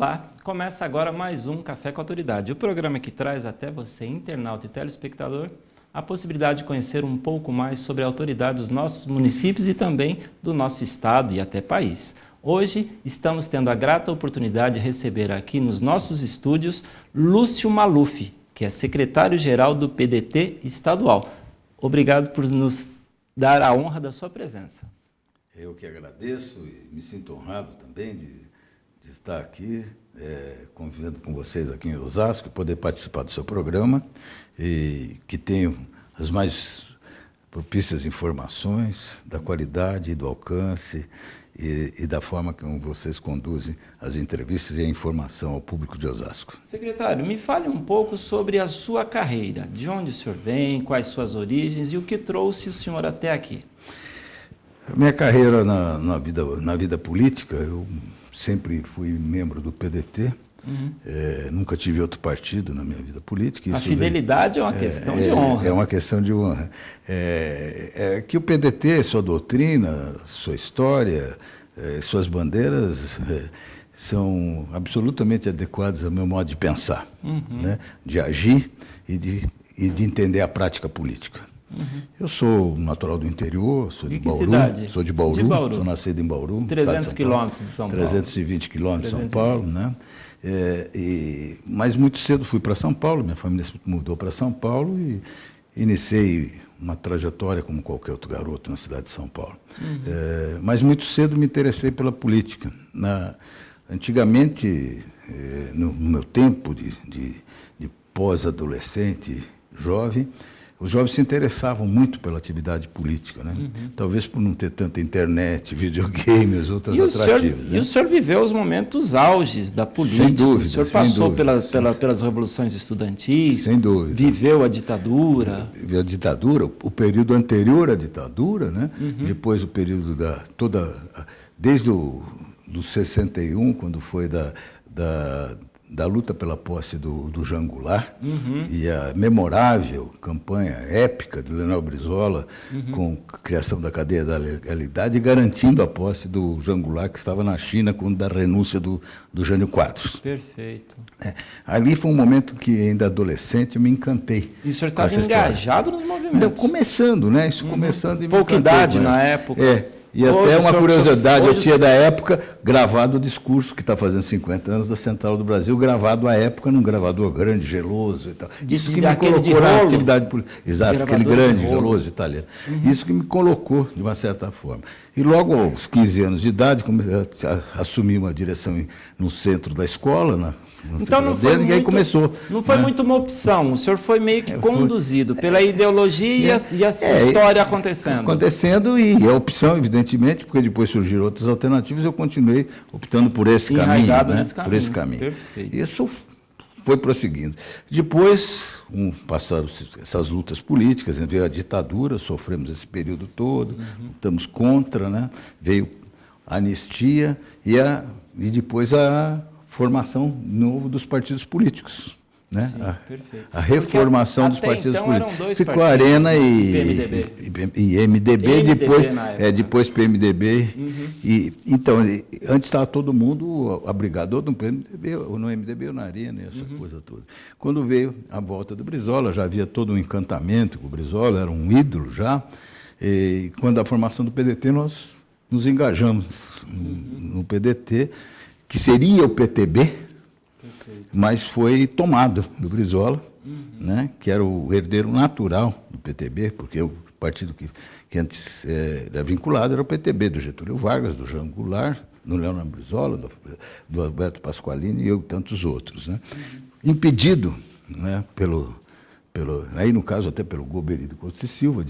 Olá, começa agora mais um Café com Autoridade, o programa que traz até você, internauta e telespectador, a possibilidade de conhecer um pouco mais sobre a autoridade dos nossos municípios e também do nosso estado e até país. Hoje estamos tendo a grata oportunidade de receber aqui nos nossos estúdios Lúcio Maluf, que é secretário-geral do PDT estadual. Obrigado por nos dar a honra da sua presença. Eu que agradeço e me sinto honrado também de estar aqui, convivendo com vocês aqui em Osasco, poder participar do seu programa e que tenham as mais propícias informações da qualidade, do alcance e da forma como vocês conduzem as entrevistas e a informação ao público de Osasco. Secretário, me fale um pouco sobre a sua carreira, de onde o senhor vem, quais suas origens e o que trouxe o senhor até aqui. A minha carreira na vida política, eu sempre fui membro do PDT, nunca tive outro partido na minha vida política. A fidelidade é uma questão de honra. É uma questão de honra. Que o PDT, sua doutrina, sua história, suas bandeiras são absolutamente adequadas ao meu modo de pensar, né? De agir e de entender a prática política. Eu sou natural do interior, sou de Bauru. Cidade? Sou de Bauru, sou nascido em Bauru. 300 quilômetros de São Paulo. 320 quilômetros de São Paulo, né? Mas muito cedo fui para São Paulo, minha família se mudou para São Paulo e iniciei uma trajetória como qualquer outro garoto na cidade de São Paulo. Mas muito cedo me interessei pela política. Antigamente, no meu tempo de pós-adolescente, jovem, os jovens se interessavam muito pela atividade política, né? Talvez por não ter tanta internet, videogames, outras atrativas. E o senhor viveu os momentos auges da política. Sem dúvida. O senhor passou pelas revoluções estudantis. Sem dúvida. Viveu a ditadura. Viveu a ditadura, o período anterior à ditadura, né? Depois o período desde do 61, quando foi da luta pela posse do Jango Goulart, e a memorável campanha épica de Leonel Brizola, com a criação da cadeia da legalidade, garantindo a posse do Jango Goulart, que estava na China, quando da renúncia do Jânio Quadros. Perfeito. Ali foi um momento que, ainda adolescente, eu me encantei. E o senhor estava engajado nos movimentos? Começando, né? Isso começando. Pouca idade na época. E até uma curiosidade, eu tinha da época gravado o discurso que está fazendo 50 anos da Central do Brasil, gravado à época num gravador grande, geloso e tal. Isso que me colocou na atividade política. Exato, aquele grande, geloso italiano. Isso que me colocou, de uma certa forma. E logo aos 15 anos de idade, assumi uma direção no centro da escola, então não foi muito, e aí começou. Não foi muito uma opção, o senhor foi meio que conduzido pela ideologia e a história acontecendo. Acontecendo e a opção, evidentemente, porque depois surgiram outras alternativas, eu continuei optando por esse caminho. Por esse caminho. Perfeito. Isso foi prosseguindo. Depois, passaram essas lutas políticas, veio a ditadura, sofremos esse período todo, estamos contra, né? Veio a anistia e depois a formação novo dos partidos políticos, né? Sim, a reformação dos partidos então políticos. Eram dois Ficou partidos, Arena e MDB, depois PMDB. Então, antes estava todo mundo abrigador no PMDB, ou no MDB ou na Arena, essa coisa toda. Quando veio a volta do Brizola, já havia todo um encantamento com o Brizola, era um ídolo já. E quando a formação do PDT, nós nos engajamos no PDT, que seria o PTB, mas foi tomado do Brizola, né, que era o herdeiro natural do PTB, porque o partido que antes era vinculado era o PTB, do Getúlio Vargas, do Jango Goulart, do Leonel Brizola, do Alberto Pasqualini e tantos outros, né? Impedido, né, aí no caso até pelo Golbery Costa e Silva,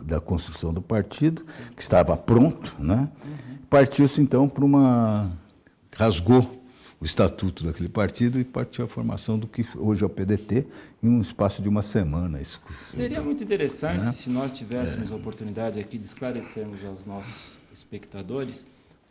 da construção do partido, que estava pronto, né? Partiu-se então para rasgou o estatuto daquele partido e partiu a formação do que hoje é o PDT em um espaço de uma semana. Seria muito interessante se nós tivéssemos a oportunidade aqui de esclarecermos aos nossos espectadores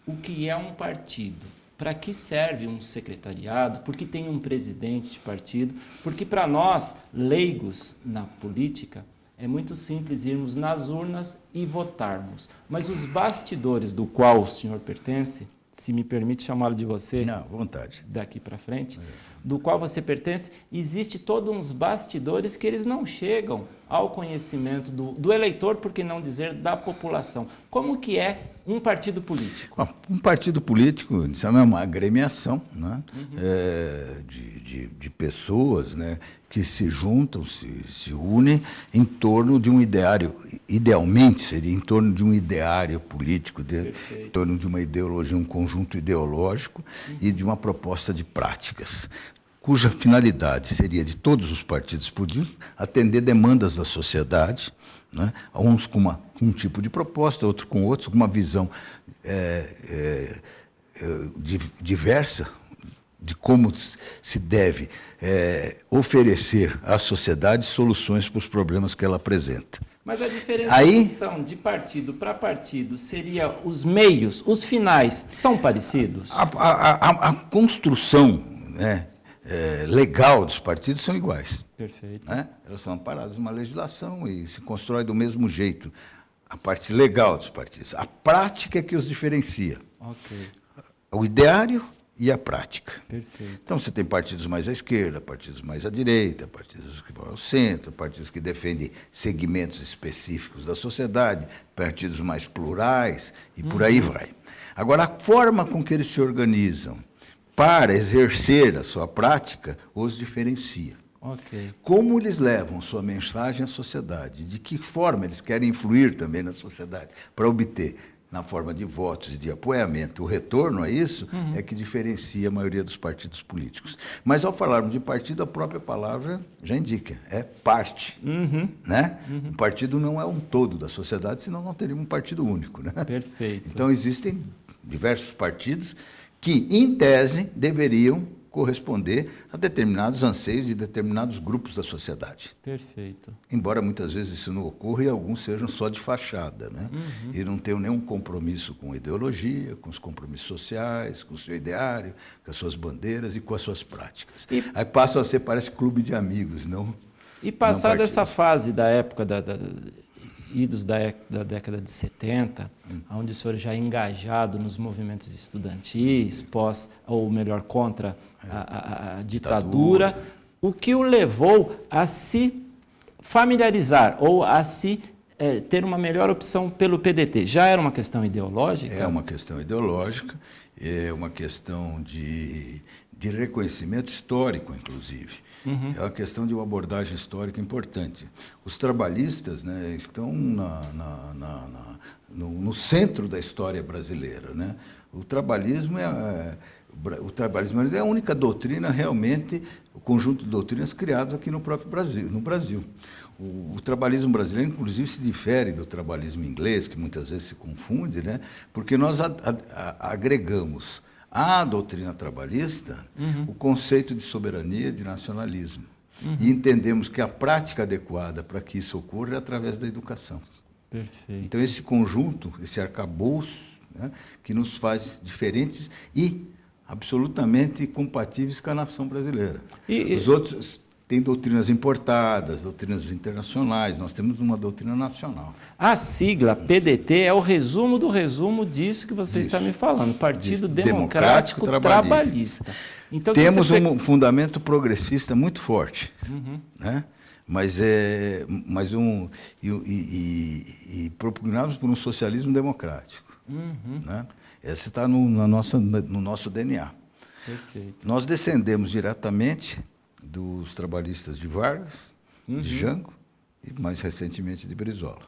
o que é um partido, para que serve um secretariado, por que tem um presidente de partido, porque para nós, leigos na política, é muito simples irmos nas urnas e votarmos. Mas os bastidores do qual o senhor pertence se me permite chamá-lo de você, não, à vontade, daqui para frente, do qual você pertence, existe todos uns bastidores que eles não chegam ao conhecimento do eleitor, por que não dizer da população. Como que é um partido político? Bom, um partido político, isso é uma agremiação, né? De pessoas, né, que se juntam, se unem em torno de um ideário, idealmente seria em torno de um ideário político, em torno de uma ideologia, um conjunto ideológico e de uma proposta de práticas, cuja finalidade seria de todos os partidos políticos atender demandas da sociedade, né? Uns com um tipo de proposta, outros com outros, com uma visão diversa de como se deve oferecer à sociedade soluções para os problemas que ela apresenta. Mas a diferenciação de partido para partido seria os meios, os finais, são parecidos? A construção, né, legal dos partidos são iguais. Perfeito. Né? Elas são amparadas numa legislação e se constrói do mesmo jeito. A parte legal dos partidos. A prática é que os diferencia. Ok. O ideário e a prática. Perfeito. Então, você tem partidos mais à esquerda, partidos mais à direita, partidos que vão ao centro, partidos que defendem segmentos específicos da sociedade, partidos mais plurais e por aí vai. Agora, a forma com que eles se organizam para exercer a sua prática os diferencia. Okay. Como eles levam sua mensagem à sociedade, de que forma eles querem influir também na sociedade para obter, na forma de votos e de apoiamento, o retorno a isso, é que diferencia a maioria dos partidos políticos. Mas, ao falarmos de partido, a própria palavra já indica, é parte. Né? O partido não é um todo da sociedade, senão não teríamos um partido único. Né? Perfeito. Então, existem diversos partidos que, em tese, deveriam corresponder a determinados anseios de determinados grupos da sociedade. Perfeito. Embora muitas vezes isso não ocorra e alguns sejam só de fachada, né? E não tenham nenhum compromisso com a ideologia, com os compromissos sociais, com o seu ideário, com as suas bandeiras e com as suas práticas. Aí passam a ser, parece, clube de amigos, não? E passada essa fase da época idos da década de 70, onde o senhor já é engajado nos movimentos estudantis, contra a ditadura, o que o levou a se familiarizar ou a ter uma melhor opção pelo PDT? Já era uma questão ideológica? É uma questão ideológica, é uma questão de reconhecimento histórico, inclusive. É uma questão de uma abordagem histórica importante. Os trabalhistas, né, estão no centro da história brasileira. Né? O trabalhismo é a única doutrina realmente, o conjunto de doutrinas criados aqui no próprio Brasil, no Brasil. O trabalhismo brasileiro, inclusive, se difere do trabalhismo inglês, que muitas vezes se confunde, né? Porque nós agregamos à doutrina trabalhista o conceito de soberania, de nacionalismo. E entendemos que a prática adequada para que isso ocorra é através da educação. Perfeito. Então, esse conjunto, esse arcabouço, né, que nos faz diferentes e absolutamente compatíveis com a nação brasileira. Os outros têm doutrinas importadas, doutrinas internacionais, nós temos uma doutrina nacional. A sigla PDT é o resumo do resumo disso que você está me falando, Partido Democrático Trabalhista. Então, temos um fundamento progressista muito forte, né? Mas propugnamos por um socialismo democrático. Né? Esse está no nosso DNA. Perfeito. Nós descendemos diretamente dos trabalhistas de Vargas, de Jango e, mais recentemente, de Brizola.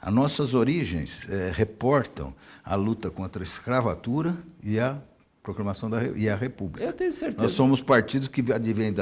As nossas origens reportam a luta contra a escravatura e a proclamação e a República. Eu tenho certeza. Nós somos partidos que advêm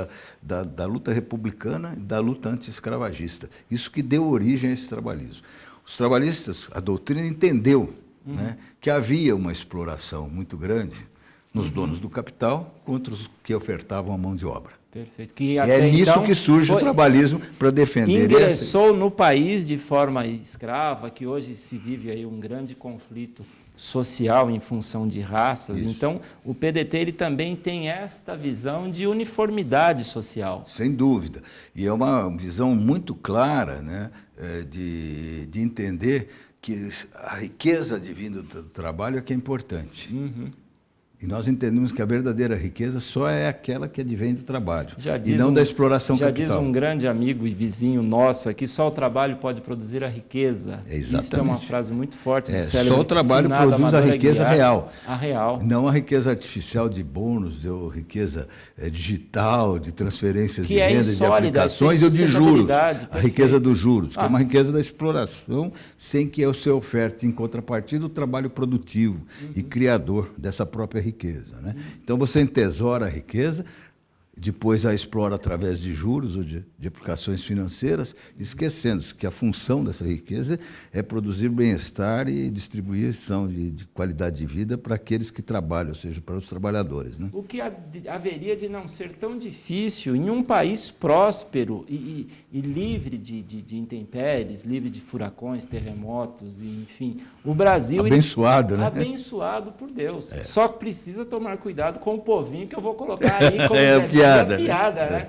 da luta republicana e da luta anti-escravagista. Isso que deu origem a esse trabalhismo. Os trabalhistas, a doutrina entendeu, né, que havia uma exploração muito grande nos donos do capital contra os que ofertavam a mão de obra. Perfeito. E é nisso que surge o trabalhismo para defender. Ingressou no país de forma escrava, que hoje se vive aí um grande conflito social em função de raças. Isso. Então, o PDT ele também tem esta visão de uniformidade social. Sem dúvida. E é uma visão muito clara, né, de entender que a riqueza advinda do trabalho é que é importante. E nós entendemos que a verdadeira riqueza só é aquela que advém do trabalho, e não da exploração capital. Já diz um grande amigo e vizinho nosso aqui, só o trabalho pode produzir a riqueza. Exatamente. Isso é uma frase muito forte do cérebro. Só o trabalho produz a riqueza real. A real. Não a riqueza artificial de bônus, ou riqueza digital, de transferências de renda, de aplicações ou de juros. A riqueza dos juros, que é uma riqueza da exploração, sem que se oferte em contrapartida o trabalho produtivo e criador dessa própria riqueza. Né? Então, você entesoura a riqueza, depois a explora através de juros ou de aplicações financeiras, esquecendo-se que a função dessa riqueza é produzir bem-estar e distribuição de qualidade de vida para aqueles que trabalham, ou seja, para os trabalhadores. Né? O que haveria de não ser tão difícil em um país próspero e livre de intempéries, livre de furacões, terremotos, enfim. O Brasil... Abençoado, né? Abençoado por Deus. Só precisa tomar cuidado com o povinho que eu vou colocar aí como piada, né?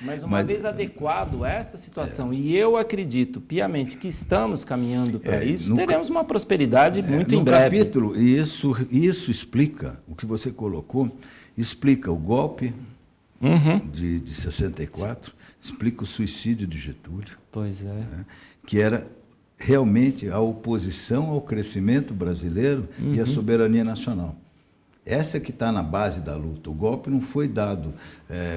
Mas uma vez adequado a essa situação, e eu acredito piamente que estamos caminhando para isso, teremos uma prosperidade muito em breve. No capítulo, isso explica, o que você colocou, explica o golpe de 64, explica o suicídio de Getúlio. Pois é. Que era realmente a oposição ao crescimento brasileiro e à soberania nacional. Essa que está na base da luta. O golpe não foi dado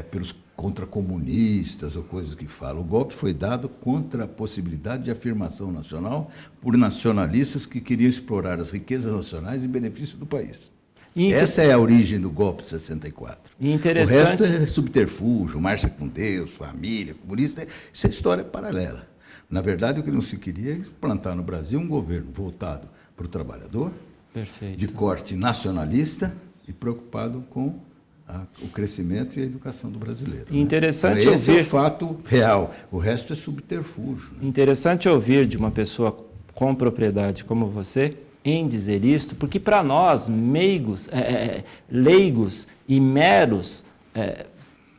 pelos contracomunistas ou coisas que falam. O golpe foi dado contra a possibilidade de afirmação nacional por nacionalistas que queriam explorar as riquezas nacionais em benefício do país. Essa é a origem do golpe de 64. Interessante. O resto é subterfúgio, marcha com Deus, família, comunista. Isso é história paralela. Na verdade, o que não se queria é implantar no Brasil um governo voltado para o trabalhador, de corte nacionalista e preocupado com o crescimento e a educação do brasileiro. Interessante então, esse é o fato real. O resto é subterfúgio. Né? Interessante ouvir de uma pessoa com propriedade como você em dizer isto, porque para nós, leigos e meros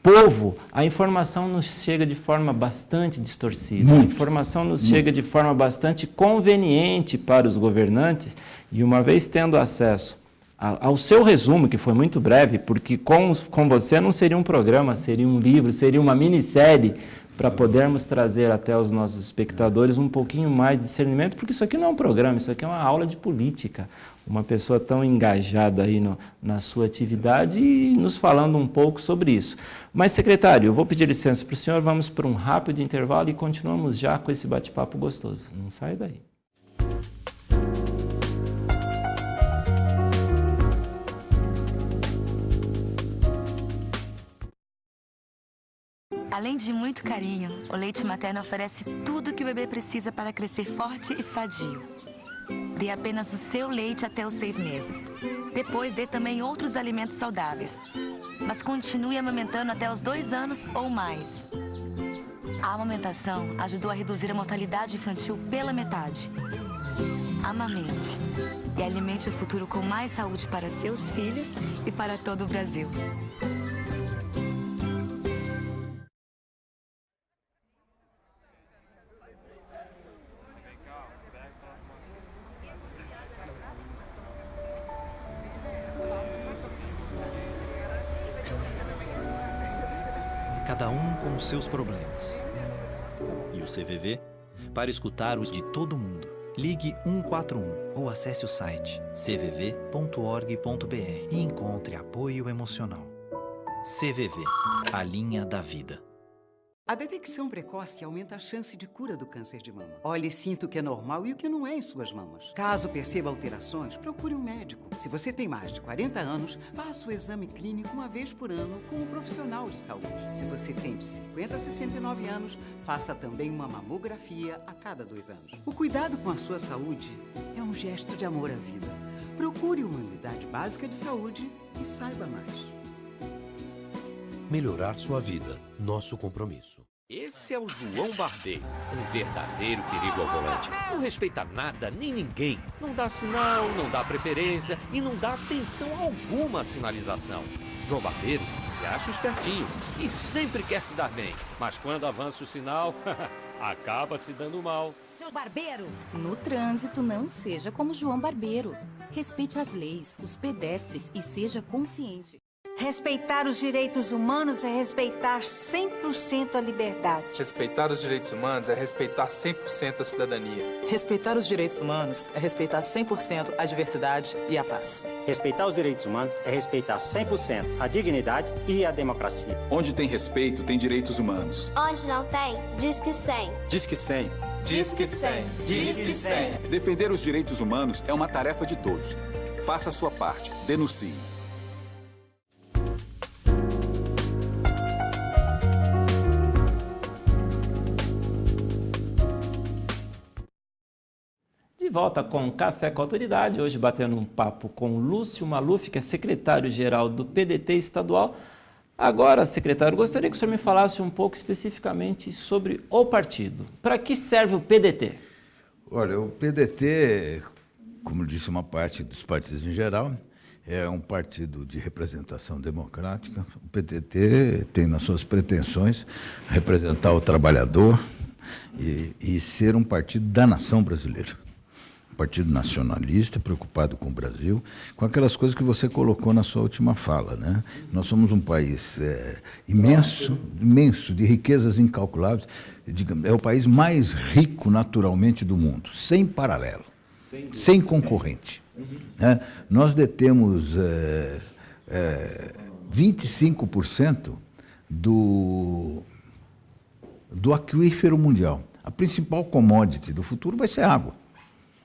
povo, a informação nos chega de forma bastante distorcida. A informação nos chega de forma bastante conveniente para os governantes, e uma vez tendo acesso ao seu resumo, que foi muito breve, porque com você não seria um programa, seria um livro, seria uma minissérie, para podermos trazer até os nossos espectadores um pouquinho mais de discernimento, porque isso aqui não é um programa, isso aqui é uma aula de política. Uma pessoa tão engajada aí na sua atividade e nos falando um pouco sobre isso. Mas, secretário, eu vou pedir licença para o senhor, vamos para um rápido intervalo e continuamos já com esse bate-papo gostoso. Não sai daí. Além de muito carinho, o leite materno oferece tudo que o bebê precisa para crescer forte e sadio. Dê apenas o seu leite até os 6 meses. Depois dê também outros alimentos saudáveis. Mas continue amamentando até os 2 anos ou mais. A amamentação ajudou a reduzir a mortalidade infantil pela metade. Amamente e alimente o futuro com mais saúde para seus filhos e para todo o Brasil. Cada um com os seus problemas. E o CVV? Para escutar os de todo mundo, ligue 141 ou acesse o site cvv.org.br e encontre apoio emocional. CVV, a linha da vida. A detecção precoce aumenta a chance de cura do câncer de mama. Olhe e sinta o que é normal e o que não é em suas mamas. Caso perceba alterações, procure um médico. Se você tem mais de 40 anos, faça o exame clínico uma vez por ano com um profissional de saúde. Se você tem de 50 a 69 anos, faça também uma mamografia a cada 2 anos. O cuidado com a sua saúde é um gesto de amor à vida. Procure uma unidade básica de saúde e saiba mais. Melhorar sua vida, nosso compromisso. Esse é o João Barbeiro, um verdadeiro perigo ao volante. Não respeita nada nem ninguém. Não dá sinal, não dá preferência e não dá atenção alguma à sinalização. João Barbeiro se acha espertinho e sempre quer se dar bem. Mas quando avança o sinal, acaba se dando mal. Seu João Barbeiro. No trânsito, não seja como João Barbeiro. Respeite as leis, os pedestres e seja consciente. Respeitar os direitos humanos é respeitar 100% a liberdade. Respeitar os direitos humanos é respeitar 100% a cidadania. Respeitar os direitos humanos é respeitar 100% a diversidade e a paz. Respeitar os direitos humanos é respeitar 100% a dignidade e a democracia. Onde tem respeito, tem direitos humanos. Onde não tem, diz que 100. Diz que 100. Diz que 100. Diz que 100. Defender os direitos humanos é uma tarefa de todos. Faça a sua parte. Denuncie. De volta com Café com Autoridade, hoje batendo um papo com Lúcio Maluf, que é secretário-geral do PDT estadual. Agora, secretário, gostaria que o senhor me falasse um pouco especificamente sobre o partido. Para que serve o PDT? Olha, o PDT, como disse uma parte dos partidos em geral, é um partido de representação democrática. O PDT tem nas suas pretensões representar o trabalhador e ser um partido da nação brasileira. Partido nacionalista, preocupado com o Brasil, com aquelas coisas que você colocou na sua última fala, né? Nós somos um país imenso, de riquezas incalculáveis, é o país mais rico naturalmente do mundo, sem paralelo, sem concorrente. Né? Nós detemos 25% do aquífero mundial. A principal commodity do futuro vai ser água.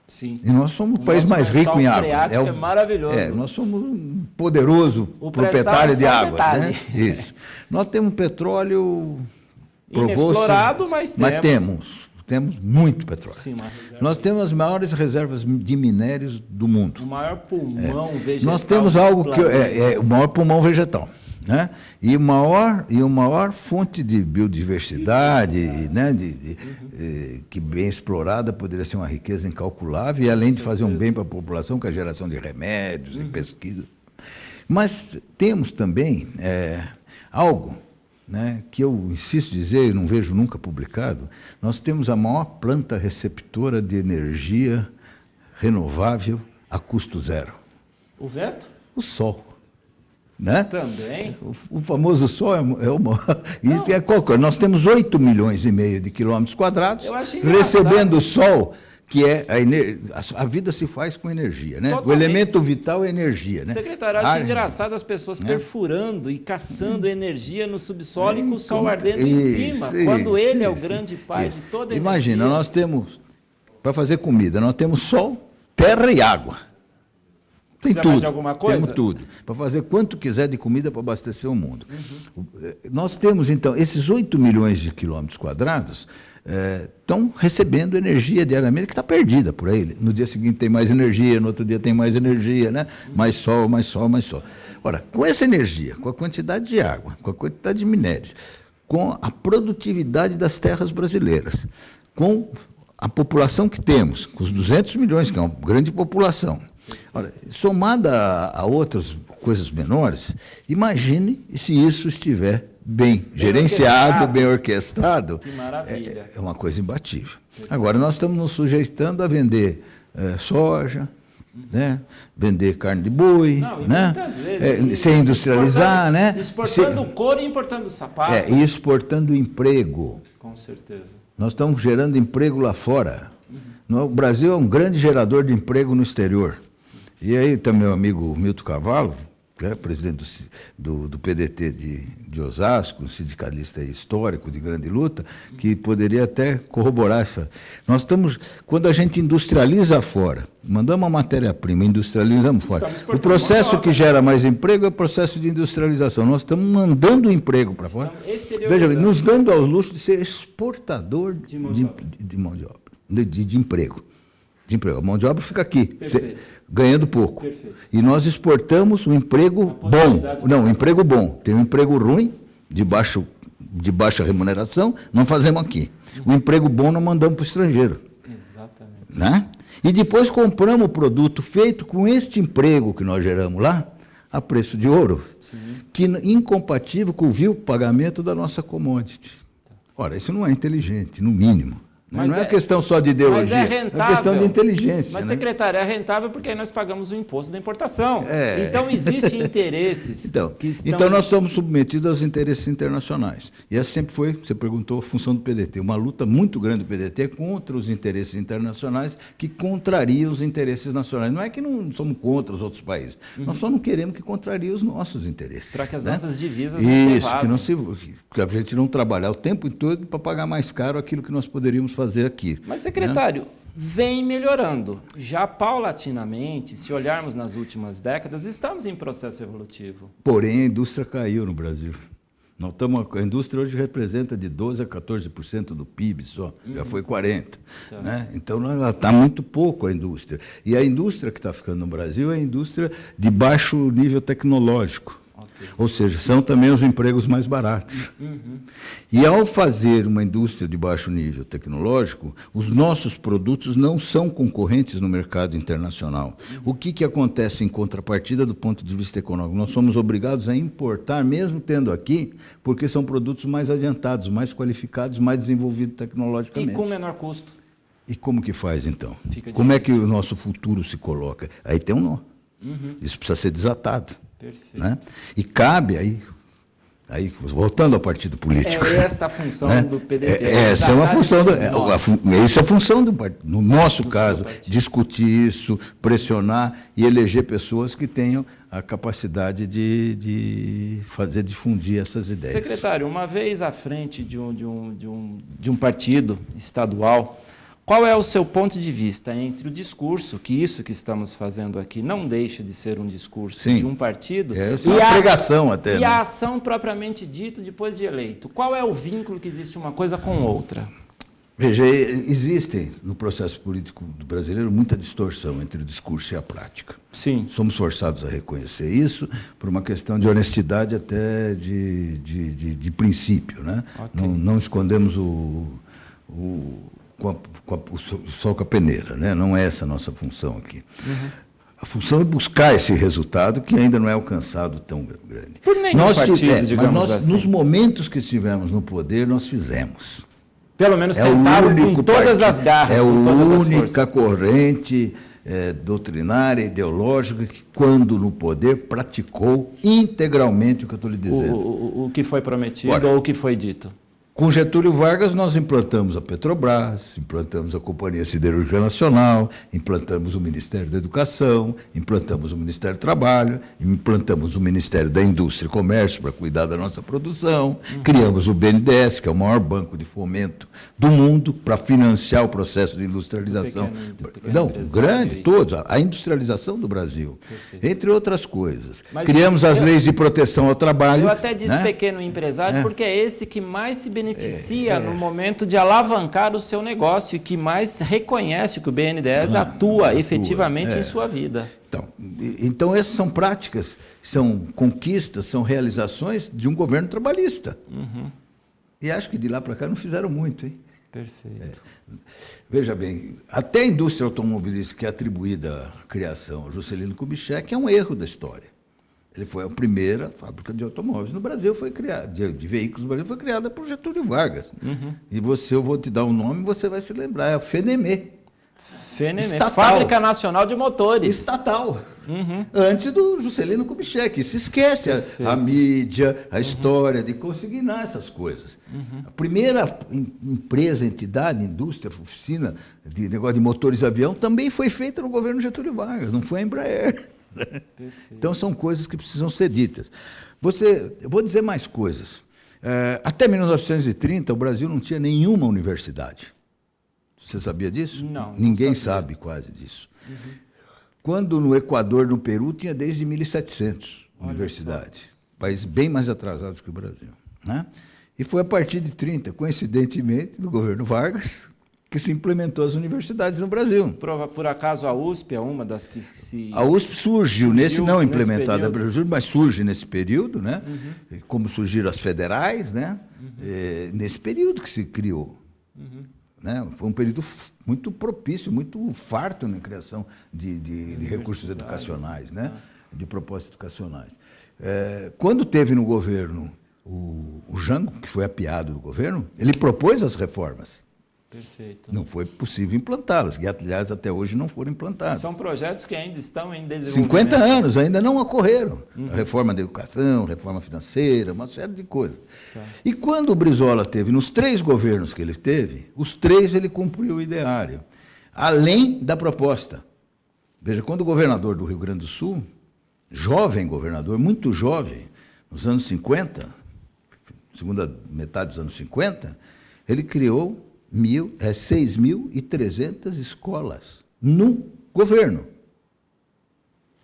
Sim. E nós somos o país mais rico em água. É maravilhoso. Nós somos um poderoso proprietário de água. Né? Isso. Nós temos petróleo inexplorado, mas temos muito petróleo. Sim, nós temos as maiores reservas de minérios do mundo. O maior pulmão vegetal. Nós temos algo que é o maior pulmão vegetal. Né? E a maior fonte de biodiversidade, né? Que bem explorada poderia ser uma riqueza incalculável, e além de fazer um bem para a população, com a geração de remédios e pesquisa. Mas temos também algo, né, que eu insisto em dizer, e não vejo nunca publicado, nós temos a maior planta receptora de energia renovável a custo zero. O vento? O sol. Né? Também. O famoso sol é uma... Nós temos 8 milhões e meio de quilômetros quadrados recebendo o sol, que é a vida se faz com energia. Né? O elemento vital é energia. Né? Secretário, eu acho engraçado as pessoas perfurando e caçando energia no subsolo e com o sol ardendo em cima, quando ele é o grande pai de toda a energia. Imagina, nós temos, para fazer comida, nós temos sol, terra e água. Tem tudo, mais de alguma coisa? Temos tudo, para fazer quanto quiser de comida para abastecer o mundo. Nós temos, então, esses 8 milhões de quilômetros quadrados estão recebendo energia diariamente que está perdida por aí. No dia seguinte tem mais energia, no outro dia tem mais energia, né? Mais sol, mais sol, mais sol. Ora, com essa energia, com a quantidade de água, com a quantidade de minérios, com a produtividade das terras brasileiras, com a população que temos, com os 200 milhões, que é uma grande população, ora, somada a outras coisas menores, imagine se isso estiver bem gerenciado, bem orquestrado. Que maravilha. É uma coisa imbatível. Agora, nós estamos nos sujeitando a vender soja, né? Vender carne de boi, né? Muitas vezes, sem industrializar, né? Exportando couro e importando sapato. E exportando emprego. Com certeza. Nós estamos gerando emprego lá fora. O Brasil é um grande gerador de emprego no exterior. E aí está meu amigo Milton Cavallo, né, presidente do PDT de Osasco, um sindicalista histórico de grande luta, que poderia até corroborar essa. Nós estamos, quando a gente industrializa fora, mandamos uma matéria-prima, industrializamos fora. O processo que gera mais emprego é o processo de industrialização. Nós estamos mandando emprego para fora. Veja, nos dando ao luxo de ser exportador de mão de obra, de emprego. De emprego. A mão de obra fica aqui, ganhando pouco. Perfeito. E nós exportamos um emprego bom. Não, um emprego bom. Tem um emprego ruim, de baixa remuneração, não fazemos aqui. O emprego bom nós mandamos para o estrangeiro. Exatamente. Né? E depois compramos o produto feito com este emprego que nós geramos lá, a preço de ouro, que incompatível com o vil pagamento da nossa commodity. Ora, isso não é inteligente, no mínimo. Mas não é questão só de ideologia, mas é rentável. É questão de inteligência. Mas, né? secretário, é rentável porque aí nós pagamos o imposto da importação. Então, existem interesses que estão... Então, nós somos submetidos aos interesses internacionais. E essa sempre foi, você perguntou, a função do PDT. Uma luta muito grande do PDT contra os interesses internacionais que contrariam os interesses nacionais. Não é que não somos contra os outros países. Nós só não queremos que contrarie os nossos interesses. Para que as nossas divisas não se vazem. Que a gente não trabalhar o tempo todo para pagar mais caro aquilo que nós poderíamos fazer aqui. Mas, secretário, vem melhorando. Já paulatinamente, se olharmos nas últimas décadas, estamos em processo evolutivo. Porém, a indústria caiu no Brasil. A indústria hoje representa de 12% a 14% do PIB só, já foi 40%. Tá. Né? Então, ela está muito pouco, a indústria. E a indústria que está ficando no Brasil é a indústria de baixo nível tecnológico. Ou seja, são também os empregos mais baratos. E ao fazer uma indústria de baixo nível tecnológico, os nossos produtos não são concorrentes no mercado internacional. O que acontece em contrapartida do ponto de vista econômico? Nós somos obrigados a importar, mesmo tendo aqui, porque são produtos mais adiantados, mais qualificados, mais desenvolvidos tecnologicamente. E com menor custo. E como que faz, então? Como é que o nosso futuro se coloca? Aí tem um nó. Isso precisa ser desatado. Perfeito. Né? E cabe aí, voltando ao partido político. É esta a função do PDT. Essa é uma função isso é a função do partido. No nosso caso, discutir isso, pressionar e eleger pessoas que tenham a capacidade de fazer difundir essas ideias. Secretário, uma vez à frente de um partido estadual, qual é o seu ponto de vista entre o discurso, que isso que estamos fazendo aqui não deixa de ser um discurso de um partido, e uma pregação até, e a ação propriamente dita depois de eleito? Qual é o vínculo que existe uma coisa com outra? Veja, existem no processo político brasileiro muita distorção entre o discurso e a prática. Sim. Somos forçados a reconhecer isso por uma questão de honestidade até de princípio. Né? Okay. Não escondemos o sol com a peneira, né? Não é essa a nossa função aqui. A função é buscar esse resultado que ainda não é alcançado tão grande. Por nenhum partido, digamos assim. Nos momentos que estivemos no poder, nós fizemos. Pelo menos tentaram com todas as garras, com todas as forças. É a única corrente doutrinária, ideológica, que, quando no poder, praticou integralmente o que eu estou lhe dizendo. O que foi prometido ou o que foi dito? Com Getúlio Vargas, nós implantamos a Petrobras, implantamos a Companhia Siderúrgica Nacional, implantamos o Ministério da Educação, implantamos o Ministério do Trabalho, implantamos o Ministério da Indústria e Comércio para cuidar da nossa produção, criamos o BNDES, que é o maior banco de fomento do mundo, para financiar o processo de industrialização. Grande, todos, a industrialização do Brasil, entre outras coisas. Mas criamos as leis de proteção ao trabalho. Eu até disse pequeno empresário, porque é esse que mais se beneficia no momento de alavancar o seu negócio e que mais reconhece que o BNDES atua efetivamente em sua vida. Então, essas são práticas, são conquistas, são realizações de um governo trabalhista. E acho que de lá para cá não fizeram muito, hein? Perfeito. Veja bem, até a indústria automobilística que é atribuída à criação ao Juscelino Kubitschek é um erro da história. Ele foi a primeira fábrica de automóveis no Brasil, foi criada, de veículos no Brasil, foi criada por Getúlio Vargas. E eu vou te dar um nome e você vai se lembrar, é a FENEME. FENEME, Fábrica Nacional de Motores. Estatal. Antes do Juscelino Kubitschek. Se esquece a mídia, a história de consignar essas coisas. A primeira empresa, entidade, indústria, oficina de negócio de motores de avião também foi feita no governo Getúlio Vargas, não foi a Embraer. Então, são coisas que precisam ser ditas. Eu vou dizer mais coisas. Até 1930, o Brasil não tinha nenhuma universidade. Você sabia disso? Não. Ninguém sabe quase disso. Quando no Equador, no Peru, tinha desde 1700 universidades. Países bem mais atrasados que o Brasil. Né? E foi a partir de 30, coincidentemente, do governo Vargas, que se implementou as universidades no Brasil. Por acaso a USP é uma das que se... A USP surgiu não implementada, mas surge nesse período, né? Como surgiram as federais, né? Nesse período que se criou. Né? Foi um período muito propício, muito farto na criação de recursos educacionais, né? De propostas educacionais. Quando teve no governo o Jango, que foi apiado do governo, ele propôs as reformas. Perfeito. Não foi possível implantá-las, que, aliás, até hoje não foram implantadas. São projetos que ainda estão em desenvolvimento. 50 anos, ainda não ocorreram. A reforma da educação, reforma financeira, uma série de coisas. Tá. E quando o Brizola teve, nos 3 governos que ele teve, os 3 ele cumpriu o ideário, além da proposta. Veja, quando o governador do Rio Grande do Sul, jovem governador, muito jovem, nos anos 50, segunda metade dos anos 50, ele criou 6.300 escolas no governo.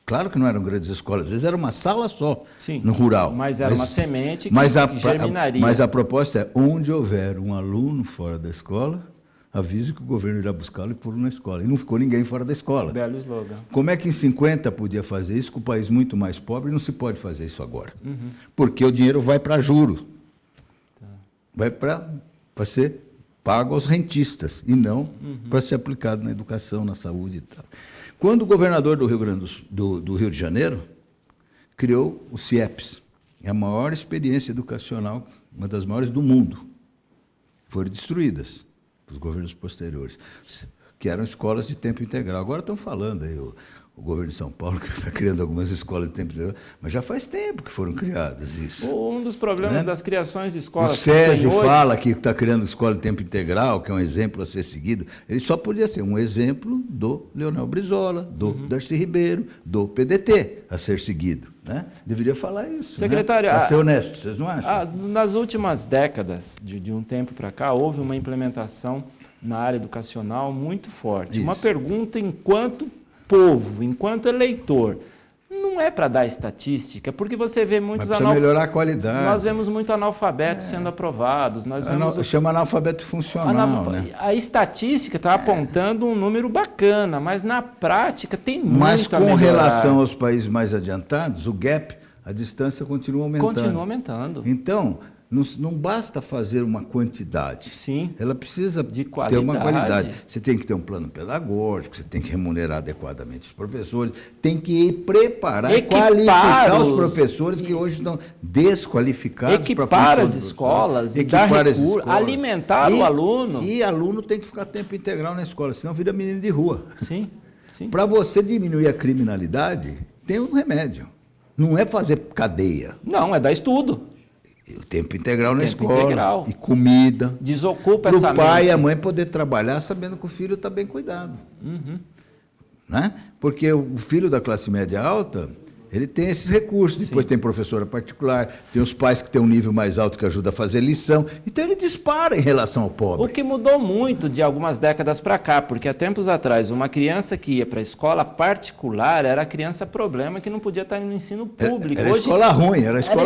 Claro que não eram grandes escolas, às vezes era uma sala só. Sim, no rural. Mas era uma semente que germinaria. Mas a proposta é, onde houver um aluno fora da escola, avise que o governo irá buscá-lo e pô-lo na escola. E não ficou ninguém fora da escola. Belo slogan. Como é que em 50 podia fazer isso, com o país muito mais pobre, não se pode fazer isso agora? Porque o dinheiro vai para juro. Vai para ser pago aos rentistas, e não para ser aplicado na educação, na saúde e tal. Quando o governador do Rio de Janeiro criou o CIEPS, é a maior experiência educacional, uma das maiores do mundo, foram destruídas pelos governos posteriores, que eram escolas de tempo integral. Agora estão falando aí, o governo de São Paulo que está criando algumas escolas de tempo integral, mas já faz tempo que foram criadas isso. Um dos problemas das criações de escolas... O SESI fala que está criando escola de tempo integral, que é um exemplo a ser seguido. Ele só podia ser um exemplo do Leonel Brizola, do Darcy Ribeiro, do PDT a ser seguido. Né? Deveria falar isso. Secretário, para ser honesto, vocês não acham? Nas últimas décadas, de um tempo para cá, houve uma implementação na área educacional muito forte. Isso. Uma pergunta enquanto povo, enquanto eleitor, não é para dar estatística, porque você vê muitos melhorar a qualidade. Nós vemos muito analfabetos sendo aprovados. Nós vemos chama analfabeto funcional. Né? A estatística está apontando um número bacana, mas na prática tem muito a melhorar. Mas com relação aos países mais adiantados, o gap, a distância continua aumentando. Continua aumentando. Então, não basta fazer uma quantidade. Sim. Ela precisa ter uma qualidade. Você tem que ter um plano pedagógico, você tem que remunerar adequadamente os professores, tem que preparar e qualificar os professores que hoje estão desqualificados. Equipar as escolas, dar recursos, alimentar o aluno. E aluno tem que ficar tempo integral na escola, senão vira menino de rua. Sim. Para você diminuir a criminalidade, tem um remédio. Não é fazer cadeia. Não, é dar estudo. O tempo integral na escola, e comida. Desocupa essa mente. Para o pai e a mãe poder trabalhar sabendo que o filho está bem cuidado. Né? Porque o filho da classe média alta, ele tem esses recursos. Depois tem professora particular, tem os pais que têm um nível mais alto que ajuda a fazer lição. Então ele dispara em relação ao pobre. O que mudou muito de algumas décadas para cá, porque há tempos atrás, uma criança que ia para a escola particular era a criança problema que não podia estar no ensino público. Era escola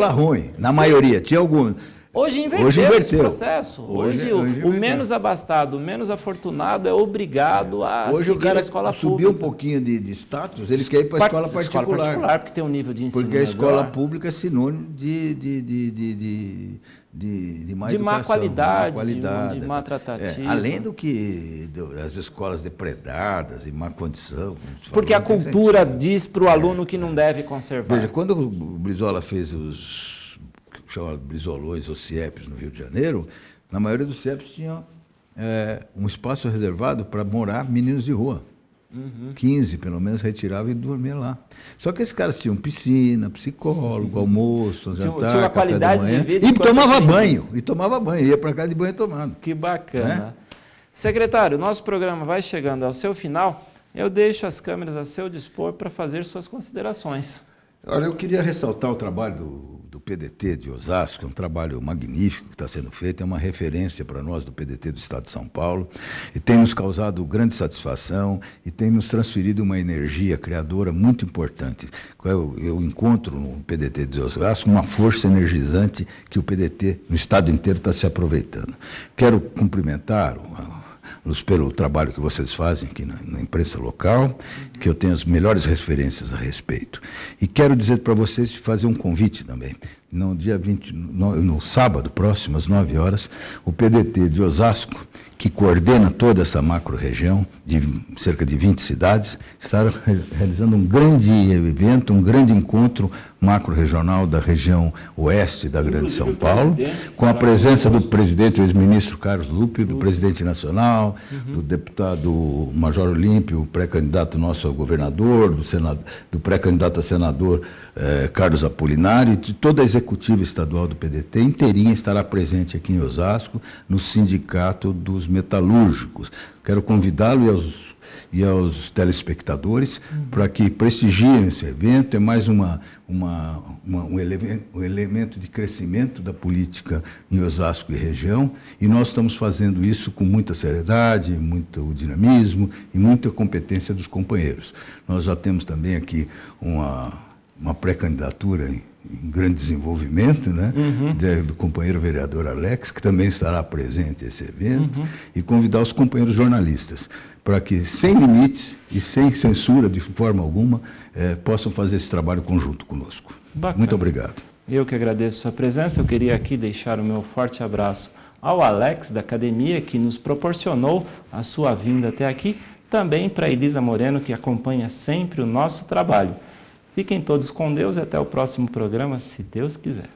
ruim, na maioria. Tinha algum. Hoje inverteu esse processo. Hoje o menos abastado, o menos afortunado é obrigado a hoje seguir o cara a escola subiu pública. um pouquinho de status, ele quer ir para a escola particular. Escola particular, porque tem um nível de ensino porque a escola melhor. pública é sinônimo de má qualidade, de má tratativa. Além das escolas depredadas e má condição. Porque a cultura diz para o aluno que não deve conservar. Veja, quando o Brizola fez os chamados Brizolões ou CIEPs no Rio de Janeiro, na maioria dos CIEPs tinha um espaço reservado para morar meninos de rua. 15, pelo menos, retiravam e dormiam lá. Só que esses caras tinham piscina, psicólogo, almoço, jantar, tinha uma qualidade café da manhã, de vida. E tomava banho, ia para casa de banho tomando. Que bacana. Secretário, nosso programa vai chegando ao seu final. Eu deixo as câmeras a seu dispor para fazer suas considerações. Olha, eu queria ressaltar o trabalho do PDT de Osasco, é um trabalho magnífico que está sendo feito, é uma referência para nós do PDT do Estado de São Paulo, e tem nos causado grande satisfação e tem nos transferido uma energia criadora muito importante. Eu encontro no PDT de Osasco uma força energizante que o PDT no Estado inteiro está se aproveitando. Quero cumprimentar pelo trabalho que vocês fazem aqui na imprensa local, que eu tenho as melhores referências a respeito. E quero dizer para vocês, fazer um convite também. no dia 20, no sábado próximo, às 9 horas, o PDT de Osasco, que coordena toda essa macro-região, de cerca de 20 cidades, está realizando um grande evento, um grande encontro macro-regional da região oeste da Grande São Paulo, com a presença do presidente, o ex-ministro Carlos Lupe, do presidente nacional, do deputado Major Olímpio, pré-candidato nosso a governador, do pré-candidato a senador Carlos Apolinário, e de toda a executiva estadual do PDT inteirinha estará presente aqui em Osasco, no Sindicato dos Metalúrgicos. Quero convidá-lo e aos telespectadores para que prestigiem esse evento. É mais um elemento de crescimento da política em Osasco e região, e nós estamos fazendo isso com muita seriedade, muito dinamismo e muita competência dos companheiros. Nós já temos também aqui uma pré-candidatura em grande desenvolvimento, né? Do companheiro vereador Alex, que também estará presente nesse evento, e convidar os companheiros jornalistas para que, sem limites e sem censura de forma alguma, possam fazer esse trabalho conjunto conosco. Bacana. Muito obrigado. Eu que agradeço a sua presença. Eu queria aqui deixar o meu forte abraço ao Alex, da academia, que nos proporcionou a sua vinda até aqui, também para a Elisa Moreno, que acompanha sempre o nosso trabalho. Fiquem todos com Deus e até o próximo programa, se Deus quiser.